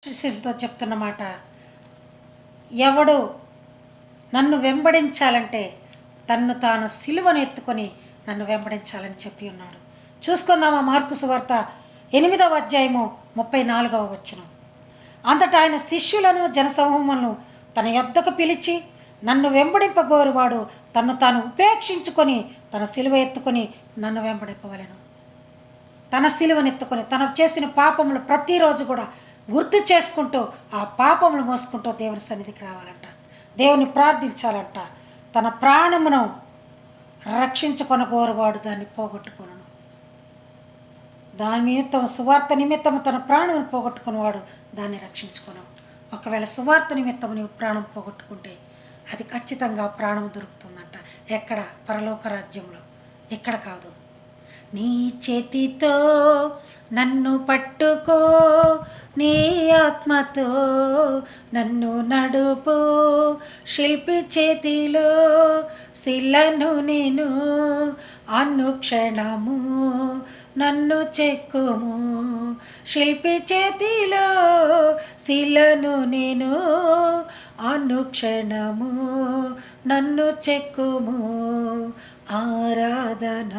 శిరస్సుతో చెప్తున్న మాట, ఎవడు నన్ను వెంబడించాలంటే తన్ను తాను సిలువను ఎత్తుకొని నన్ను వెంబడించాలని చెప్పి ఉన్నాడు. చూసుకుందామా మార్కు సువార్త 8వ అధ్యాయము 34వ వచనం. అంతటా ఆయన శిష్యులను జనసమూహములను తన యొద్దకు పిలిచి, నన్ను వెంబడింపగోరువాడు తన్ను తాను ఉపేక్షించుకొని తన సిలువ ఎత్తుకొని నన్ను వెంబడింపవలెను. తన సిలువనెత్తుకొని తను చేసిన పాపములు ప్రతిరోజు కూడా గుర్తు చేసుకుంటూ ఆ పాపములు మోసుకుంటూ దేవుని సన్నిధికి రావాలంట, దేవుని ప్రార్థించాలంట. తన ప్రాణమును రక్షించుకొనగోరువాడు దాన్ని పోగొట్టుకొను. దాని నిమిత్తం సువార్త నిమిత్తము తన ప్రాణమును పోగొట్టుకున్నవాడు దాన్ని రక్షించుకొను. ఒకవేళ సువార్త నిమిత్తం నీవు ప్రాణం పోగొట్టుకుంటే అది ఖచ్చితంగా ప్రాణం దొరుకుతుందంట. ఎక్కడ? పరలోక రాజ్యంలో, ఇక్కడ కాదు. నీ చేతితో నన్ను పట్టుకో, నీ ఆత్మతో నన్ను నడుపు, శిల్పి చేతిలో శిలను నేను, అనుక్షణము నన్ను చెక్కుము. శిల్పి చేతిలో శిలను నేను, అనుక్షణము నన్ను చెక్కుము. ఆరాధన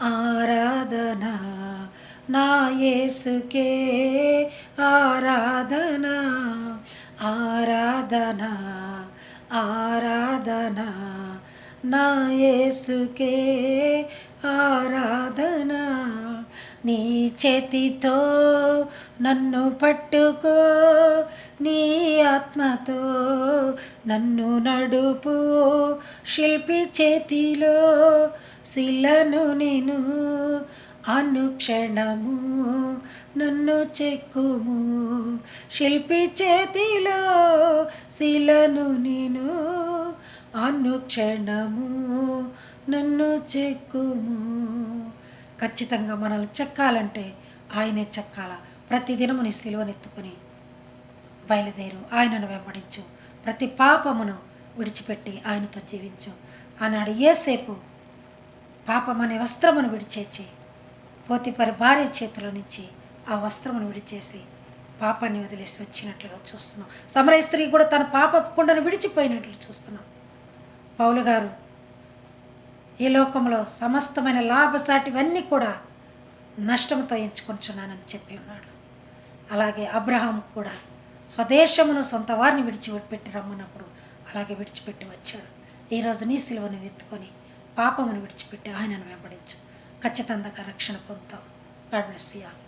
ఆరాధన నా యేసుకే ఆరాధన, ఆరాధన ఆరాధన నా యేసుకే ఆరాధన. నీ చేతితో నన్ను పట్టుకో, నీ ఆత్మతో నన్ను నడుపు, శిల్పి చేతిలో శిలను నేను, అనుక్షణము నన్ను చెక్కుము. శిల్పి చేతిలో శిలను నేను, అనుక్షణము నన్ను చెక్కుము. ఖచ్చితంగా మనల్ని చెక్కాలంటే ఆయనే చెక్కాల. ప్రతిదినము నీ సిలువనెత్తుకొని బయలుదేరు, ఆయనను వెంబడించు, ప్రతి పాపమును విడిచిపెట్టి ఆయనతో జీవించు అన్నాడు. యేసేపు పాపం అనే వస్త్రమును విడిచేసి పోతిఫరు భార్య చేతిలో నుంచి ఆ వస్త్రమును విడిచేసి పాపాన్ని వదిలేసి వచ్చినట్లుగా చూస్తున్నాం. సమరయ స్త్రీ కూడా తన పాప కుండను విడిచిపోయినట్లు చూస్తున్నాం. పౌలు గారు ఈ లోకంలో సమస్తమైన లాభసాటివన్నీ కూడా నష్టంతో ఎంచుకొంచున్నానని చెప్పి ఉన్నాడు. అలాగే అబ్రహాం కూడా స్వదేశమును సొంత వారిని విడిచిపెట్టి రమ్మన్నప్పుడు అలాగే విడిచిపెట్టి వచ్చాడు. ఈరోజు నీ సిలువను ఎత్తుకొని పాపమును విడిచిపెట్టి ఆయనను వెంబడించు, ఖచ్చితంగా రక్షణ పొందుతావు. God bless you all.